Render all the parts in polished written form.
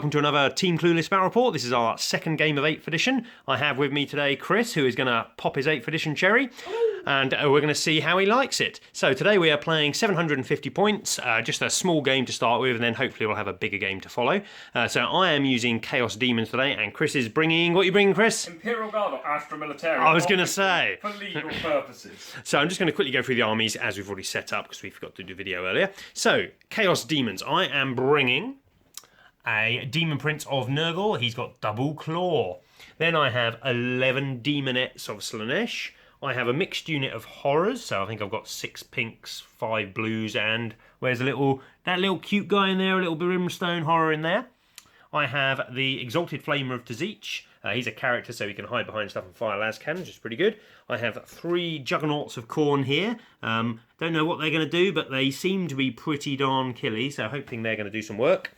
welcome to another Team Clueless Battle Report. This is our second game of 8th edition. I have with me today Chris, who is going to pop his 8th edition cherry, and we're going to see how he likes it. So today we are playing 750 points, just a small game to start with, and then hopefully we'll have a bigger game to follow. So I am using Chaos Demons today, and Chris is bringing... What are you bringing, Chris? Imperial Guard or Astra Militarum. I was going to say. For legal purposes. So I'm just going to quickly go through the armies as we've already set up, because we forgot to do video earlier. So, Chaos Demons. I am bringing a Demon Prince of Nurgle. He's got double claw. Then I have 11 Demonettes of Slaanesh. I have a mixed unit of horrors, so I think I've got 6 pinks, 5 blues, and where's that little cute guy in there, a little brimstone horror in there. I have the Exalted Flamer of Tzich. He's a character, so he can hide behind stuff and fire las cannons, which is pretty good. I have 3 Juggernauts of Khorne here. Don't know what they're going to do, but they seem to be pretty darn killy, so hoping they're going to do some work.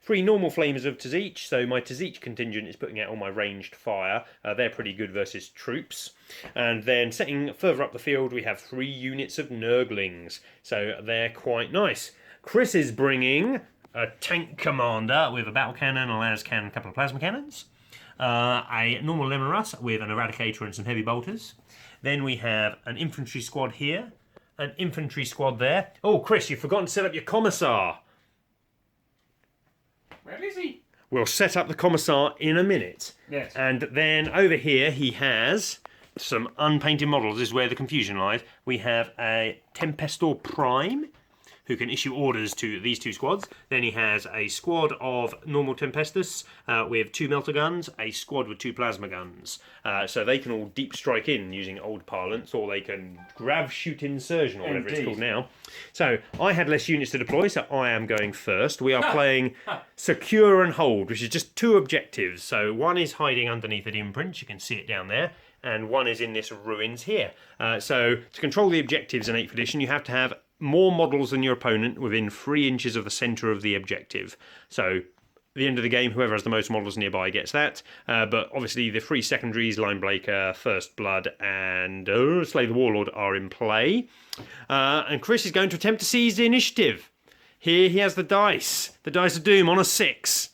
3 normal Flamers of Tzich, so my Tzich contingent is putting out all my ranged fire. They're pretty good versus troops. And then setting further up the field, we have 3 units of Nurglings, so they're quite nice. Chris is bringing a tank commander with a battle cannon, a las cannon, a couple of plasma cannons. A normal Lemonruss with an Eradicator and some heavy bolters. Then we have an infantry squad here, an infantry squad there. Oh, Chris, you've forgotten to set up your Commissar. Where is he? We'll set up the Commissar in a minute. Yes. And then over here he has some unpainted models. This is where the confusion lies. We have a Tempestor Prime, who can issue orders to these 2 squads. Then he has a squad of normal Tempestus with 2 melter guns, a squad with 2 plasma guns. So they can all deep strike in using old parlance, or they can grab, shoot, insurgent, or whatever it's called now. So I had less units to deploy, so I am going first. We are playing Secure and Hold, which is just 2 objectives. So one is hiding underneath the Demon Prince, you can see it down there, and one is in this ruins here. So to control the objectives in 8th edition, you have to have more models than your opponent within 3 inches of the centre of the objective. So at the end of the game, whoever has the most models nearby gets that. But obviously the 3 secondaries, Linebreaker, First Blood, and Slay the Warlord are in play. And Chris is going to attempt to seize the initiative. Here he has the dice. The dice of doom on a 6.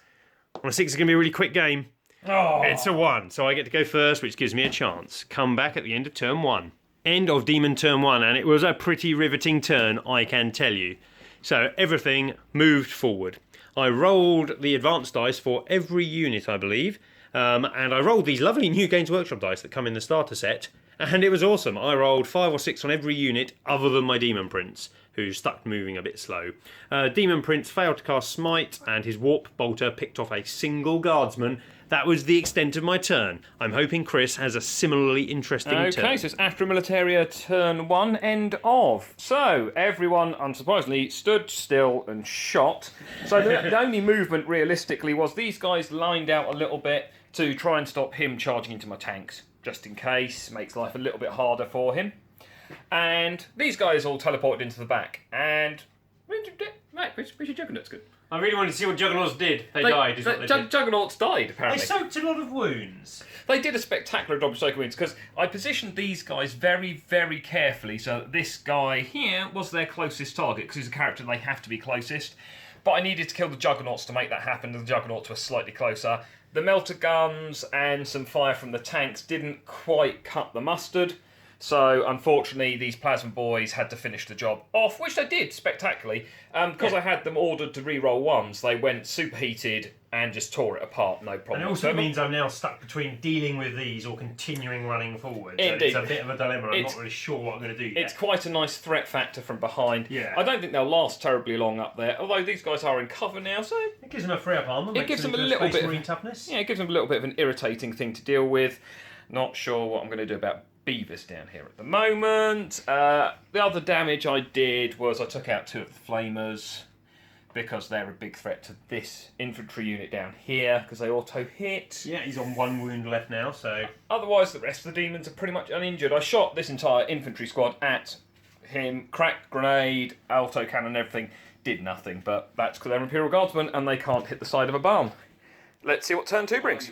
On a 6 is going to be a really quick game. Oh. It's a 1, so I get to go first, which gives me a chance. Come back at the end of turn 1. End of Demon turn 1, and it was a pretty riveting turn, I can tell you. So everything moved forward. I rolled the advanced dice for every unit, I believe, and I rolled these lovely new Games Workshop dice that come in the starter set, and it was awesome. I rolled 5 or 6 on every unit other than my Demon Prince, who stuck moving a bit slow. Demon Prince failed to cast Smite, and his Warp Bolter picked off a single Guardsman. That was the extent of my turn. I'm hoping Chris has a similarly interesting turn. Okay, so it's Astra Militarum turn 1, end of. So, everyone, unsurprisingly, stood still and shot. So the only movement, realistically, was these guys lined out a little bit to try and stop him charging into my tanks, just in case. Makes life a little bit harder for him. And these guys all teleported into the back. And... Mate, Richard Juggernaut's good. I really wanted to see what Juggernauts did. They died, is what they did. Juggernauts died, apparently. They soaked a lot of wounds. They did a spectacular job of soaking wounds, because I positioned these guys very, very carefully, so that this guy here was their closest target, because he's a character they have to be closest. But I needed to kill the Juggernauts to make that happen, and the Juggernauts were slightly closer. The melter guns and some fire from the tanks didn't quite cut the mustard. So, unfortunately, these Plasma Boys had to finish the job off, which they did spectacularly. Because I had them ordered to re-roll 1s, they went superheated and just tore it apart, no problem. And it also means I'm now stuck between dealing with these or continuing running forward. Indeed. It's a bit of a dilemma. I'm not really sure what I'm going to do yet. It's quite a nice threat factor from behind. Yeah. I don't think they'll last terribly long up there, although these guys are in cover now, so... It gives them a 3-up armour. It gives them a little bit of toughness. Yeah, it gives them a little bit of an irritating thing to deal with. Not sure what I'm going to do about beavers down here at the moment. The other damage I did was I took out 2 of the flamers because they're a big threat to this infantry unit down here because they auto hit. Yeah, he's on 1 wound left now, so... Otherwise, the rest of the demons are pretty much uninjured. I shot this entire infantry squad at him, cracked grenade, auto cannon, everything. Did nothing, but that's because they're Imperial Guardsmen and they can't hit the side of a barn. Let's see what turn 2 brings.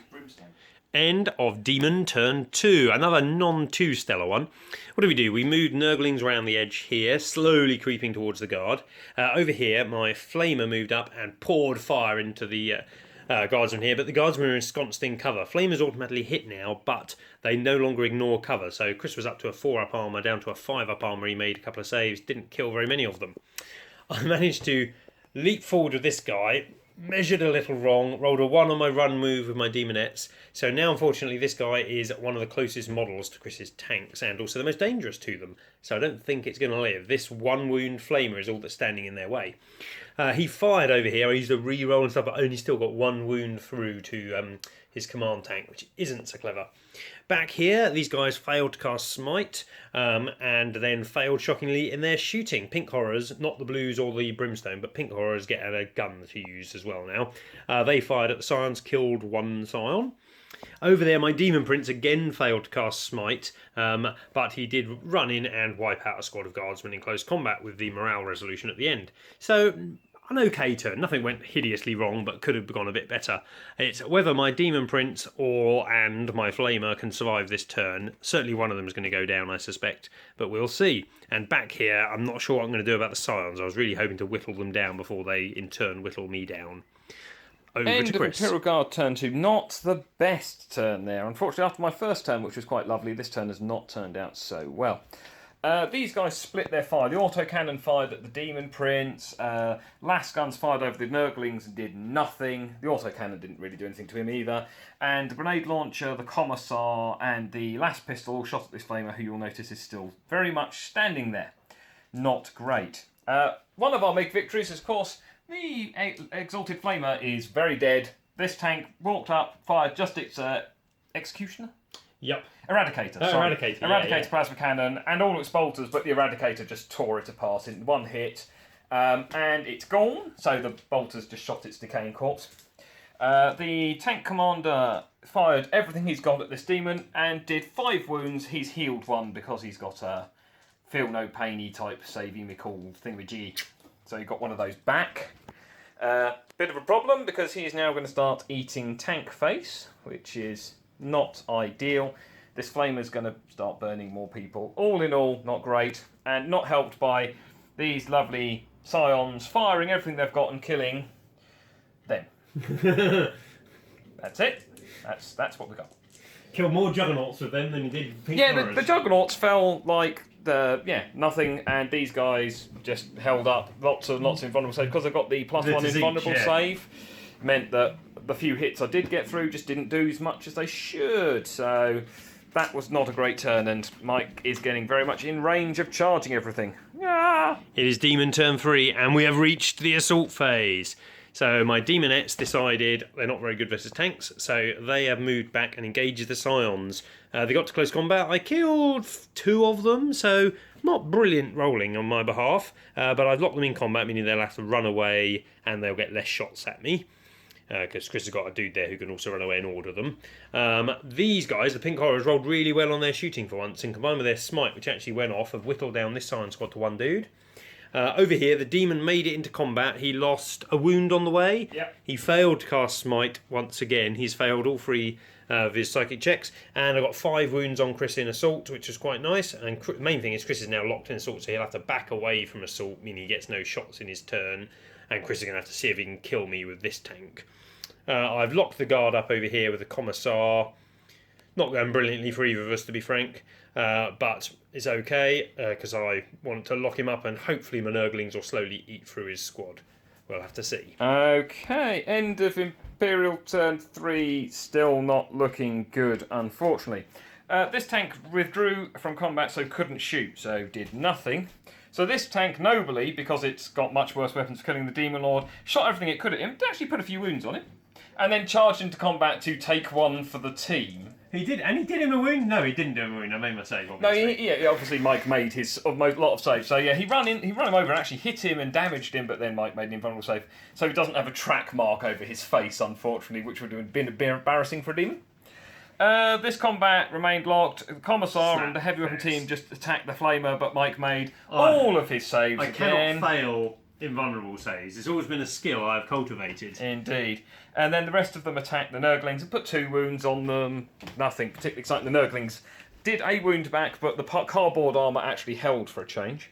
End of Demon turn 2. Another non-2 stellar one. What do? We moved Nurglings around the edge here, slowly creeping towards the guard. Over here, my Flamer moved up and poured fire into the guardsmen here, but the guardsmen are ensconced in cover. Flamers automatically hit now, but they no longer ignore cover. So Chris was up to a 4-up armour, down to a 5-up armour. He made a couple of saves, didn't kill very many of them. I managed to leap forward with this guy, measured a little wrong, rolled a 1 on my run move with my Demonettes. So now, unfortunately, this guy is one of the closest models to Chris's tanks and also the most dangerous to them. So I don't think it's going to live. This 1-wound flamer is all that's standing in their way. He fired over here. I used a re-roll and stuff, but only still got 1 wound through to his command tank, which isn't so clever. Back here, these guys failed to cast Smite, and then failed shockingly in their shooting. Pink Horrors, not the Blues or the Brimstone, but Pink Horrors get a gun to use as well now. They fired at the Scions, killed 1 Scion. Over there, my Demon Prince again failed to cast Smite, but he did run in and wipe out a squad of guardsmen in close combat with the morale resolution at the end. So, an okay turn. Nothing went hideously wrong, but could have gone a bit better. It's whether my Demon Prince and my Flamer can survive this turn. Certainly one of them is going to go down, I suspect, but we'll see. And back here, I'm not sure what I'm going to do about the Scions. I was really hoping to whittle them down before they, in turn, whittle me down. Over End to of Chris. Imperial Guard turn 2. Not the best turn there. Unfortunately, after my first turn, which was quite lovely, this turn has not turned out so well. These guys split their fire. The autocannon fired at the Demon Prince. Last guns fired over the Nurglings and did nothing. The autocannon didn't really do anything to him either. And the grenade launcher, the Commissar, and the last pistol all shot at this flamer, who you'll notice is still very much standing there. Not great. One of our big victories is, of course, the Exalted Flamer is very dead. This tank walked up, fired just its Executioner? Yep. Eradicator. Sorry. Eradicator. Eradicator plasma cannon and all its bolters, but the Eradicator just tore it apart in one hit. And it's gone, so the bolters just shot its decaying corpse. The tank commander fired everything he's got at this demon and did 5 wounds. He's healed 1 because he's got a feel no painy type saving me call thingamajiggy. So he got one of those back. Bit of a problem because he is now going to start eating tank face, which is not ideal. This flamer's going to start burning more people. All in all, not great, and not helped by these lovely Scions firing everything they've got and killing them. That's it. That's what we got. Killed more Juggernauts with them than he did Pink Yeah, Horrors. the Juggernauts fell like nothing, and these guys just held up lots of invulnerable save because I got the +1 invulnerable save. Meant that the few hits I did get through just didn't do as much as they should. So that was not a great turn, and Mike is getting very much in range of charging everything. Ah! It is Demon turn 3, and we have reached the assault phase. So my Demonettes decided they're not very good versus tanks, so they have moved back and engaged the Scions. They got to close combat. I killed 2 of them, so not brilliant rolling on my behalf, but I've locked them in combat, meaning they'll have to run away and they'll get less shots at me. Because Chris has got a dude there who can also run away and order them. These guys, the Pink Horrors, rolled really well on their shooting for once, and combined with their Smite, which actually went off, have whittled down this Scion squad to 1 dude. Over here, the Demon made it into combat. He lost a wound on the way. Yep. He failed to cast Smite once again. He's failed all 3 of his psychic checks. And I got 5 wounds on Chris in Assault, which was quite nice. And the main thing is Chris is now locked in Assault, so he'll have to back away from Assault, meaning he gets no shots in his turn. And Chris is going to have to see if he can kill me with this tank. I've locked the guard up over here with the Commissar. Not going brilliantly for either of us, to be frank. But it's okay, because I want to lock him up, and hopefully my Nurglings will slowly eat through his squad. We'll have to see. Okay, end of Imperial turn 3, still not looking good, unfortunately. This tank withdrew from combat, so couldn't shoot, so did nothing. So this tank, nobly, because it's got much worse weapons for killing the Demon Lord, shot everything it could at him, actually put a few wounds on him, and then charged into combat to take 1 for the team. He did, and he did him a wound? No, he didn't do him a wound. I made my save, No, obviously. obviously Mike made his lot of saves. So yeah, he ran him over and actually hit him and damaged him, but then Mike made an invulnerable save. So he doesn't have a track mark over his face, unfortunately, which would have been a bit embarrassing for a demon. This combat remained locked. The Commissar and the heavy weapon team just attacked the Flamer, but Mike made all of his saves again. I cannot fail invulnerable saves. It's always been a skill I've cultivated. Indeed. And then the rest of them attacked the Nurglings and put 2 wounds on them. Nothing particularly exciting. The Nurglings did a wound back, but the cardboard armour actually held for a change.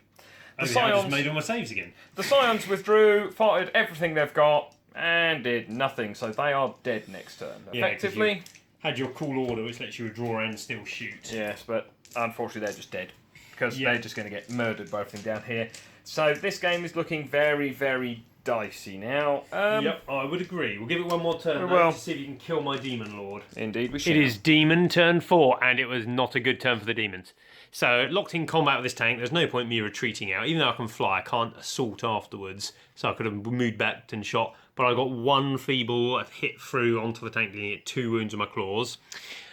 I just made all my saves again. The Scions withdrew, fired everything they've got, and did nothing. So they are dead next turn. Yeah, 'cause Effectively. Had your cool order, which lets you withdraw and still shoot. Yes, but unfortunately they're just dead. Because they're just going to get murdered by everything down here. So this game is looking very, very dicey now. Yep, I would agree. We'll give it one more turn Well, to see if you can kill my Demon Lord. Indeed we shall. It is Demon turn 4, and it was not a good turn for the Demons. So, locked in combat with this tank, there's no point me retreating out. Even though I can fly, I can't assault afterwards. So I could have moved back and shot. But I got one feeble hit through onto the tank, leaving it 2 wounds on my claws.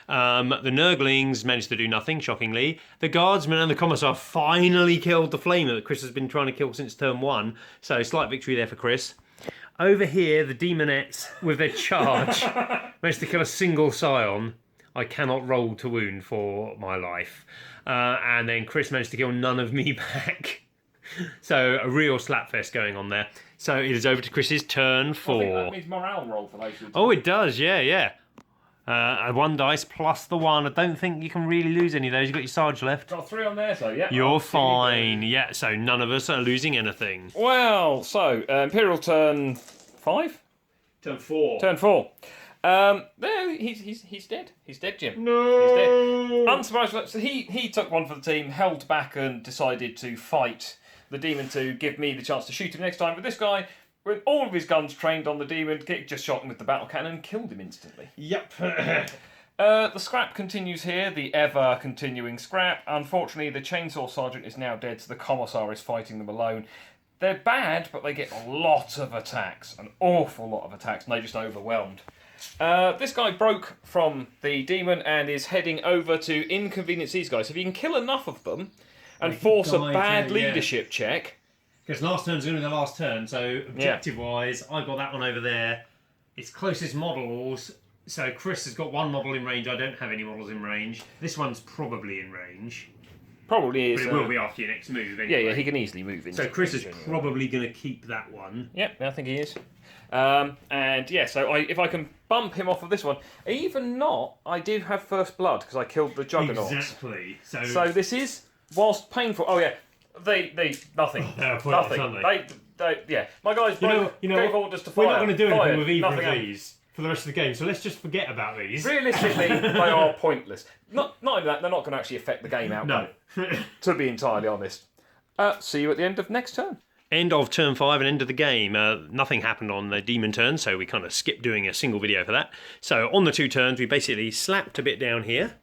The Nurglings managed to do nothing, shockingly. The Guardsmen and the Commissar finally killed the Flamer that Chris has been trying to kill since turn 1. So, slight victory there for Chris. Over here, the Demonettes, with their charge, managed to kill a single Scion. I cannot roll to wound for my life. And then Chris managed to kill none of me back. So a real slapfest going on there. So it is over to Chris's turn 4. I think that means morale roll for those who... Oh, it does, yeah. 1 dice plus the 1. I don't think you can really lose any of those. You've got your Sarge left. Got 3 on there, so yeah. You're fine. Yeah, so none of us are losing anything. Well, so Imperial turn 5? Turn 4. Turn 4. There, he's dead. He's dead, Jim. No! He's dead. Unsurprisingly, so he took one for the team, held back and decided to fight the Demon to give me the chance to shoot him next time. But this guy, with all of his guns trained on the Demon, just shot him with the battle cannon and killed him instantly. Yep. The scrap continues here, the ever-continuing scrap. Unfortunately, the Chainsaw Sergeant is now dead, so the Commissar is fighting them alone. They're bad, but they get a lot of attacks, an awful lot of attacks, and they're just overwhelmed. This guy broke from the Demon and is heading over to inconvenience these guys. If you can kill enough of them and force a bad leadership check... Because last turn's going to be the last turn, so objective-wise, I got that one over there. It's closest models, so Chris has got 1 model in range. I don't have any models in range. This one's probably in range. Probably is. But it will be after your next move anyway. Yeah, he can easily move in. So Chris is probably going to keep that one. Yep, I think he is. And yeah, so if I can bump him off of this one, even not, I do have first blood because I killed the Juggernauts. Exactly. So this is, whilst painful. Oh yeah, they nothing. They're nothing. Aren't They yeah. My guys gave orders to fire. We're not going to do anything with either nothing of these for the rest of the game, so let's just forget about these. Realistically, they are pointless. Not only that, they're not going to actually affect the game outcome. No. To be entirely honest. See you at the end of next turn. End of turn 5 and end of the game. Nothing happened on the Demon turn, so we kind of skipped doing a single video for that. So on the 2 turns, we basically slapped a bit down here.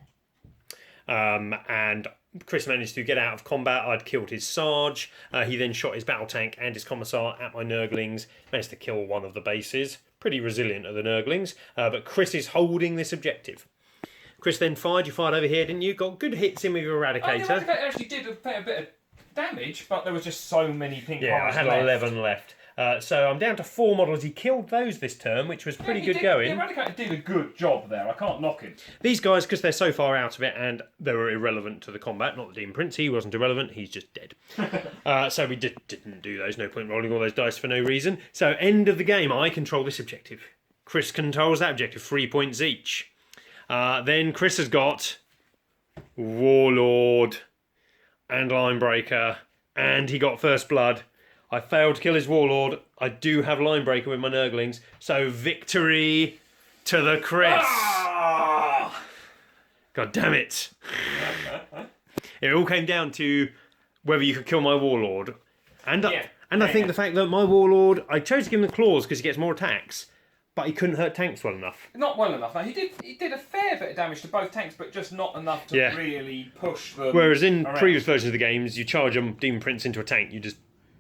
And Chris managed to get out of combat. I'd killed his Sarge. He then shot his battle tank and his Commissar at my Nurglings. Managed to kill one of the bases. Pretty resilient are the Nurglings. But Chris is holding this objective. Chris then fired. You fired over here, didn't you? Got good hits in with your Eradicator. The Eradicator actually did a fair bit of damage, but there was just so many pink I had 11 left. So I'm down to 4 models. He killed those this turn, which was pretty good going. The Eradicator did a good job there. I can't knock him. These guys, because they're so far out of it and they were irrelevant to the combat, not the Demon Prince, he wasn't irrelevant, he's just dead. So we didn't do those, no point rolling all those dice for no reason. So end of the game, I control this objective. Chris controls that objective, 3 points each. Then Chris has got Warlord and Linebreaker, and he got First Blood. I failed to kill his Warlord. I do have Linebreaker with my Nurglings. So victory to the Chris. Ah! God damn it. It all came down to whether you could kill my Warlord. And I think the fact that my Warlord, I chose to give him the claws because he gets more attacks, but he couldn't hurt tanks well enough. Not well enough. No, he did a fair bit of damage to both tanks, but just not enough to really push them. Whereas in around. previous versions of the games, you charge a Demon Prince into a tank, you just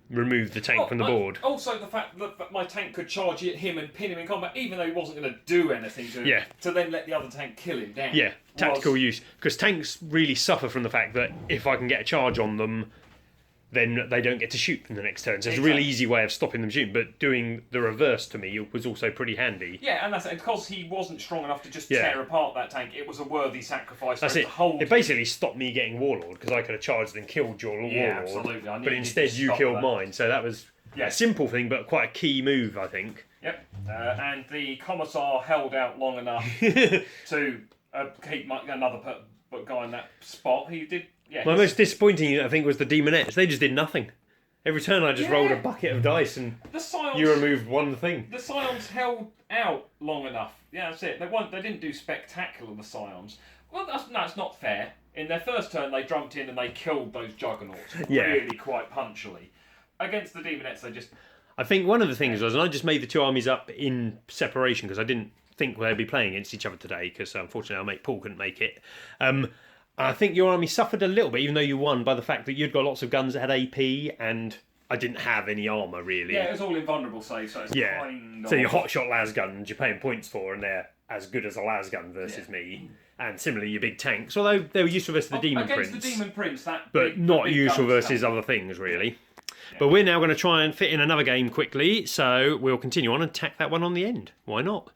remove the tank from the board. Also, the fact that my tank could charge at him and pin him in combat, even though he wasn't going to do anything to him, to then let the other tank kill him down. Yeah, tactical use. Because tanks really suffer from the fact that if I can get a charge on them, then they don't get to shoot in the next turn. So it's a really easy way of stopping them shooting, but doing the reverse to me was also pretty handy. Yeah, and because he wasn't strong enough to just tear apart that tank, it was a worthy sacrifice. That's it. It basically stopped me getting Warlord, because I could have charged and killed your Warlord. Yeah, absolutely. But instead you killed mine, so that was a simple thing, but quite a key move, I think. Yep, and the Commissar held out long enough to keep another guy in that spot. He did. Yeah, my most disappointing, I think, was the Demonettes. They just did nothing. Every turn I just rolled a bucket of dice and The Scions, you removed one thing. the Scions held out long enough. Yeah, that's it. They didn't do spectacular, the Scions. Well, that's not fair. In their first turn, they jumped in and they killed those Juggernauts really quite punchily. Against the Demonettes, they just... I think one of the things was, and I just made the two armies up in separation because I didn't think they'd be playing against each other today because unfortunately our mate Paul couldn't make it. I think your army suffered a little bit, even though you won, by the fact that you'd got lots of guns that had AP and I didn't have any armour really. Yeah, it was all invulnerable save, so it's kind of... So your hotshot las guns you're paying points for and they're as good as a las gun versus me. And similarly your big tanks, although they were useful versus the Demon Prince. Against the Demon Prince, but not useful versus other things really. Yeah. But we're now going to try and fit in another game quickly, so we'll continue on and tack that one on the end. Why not?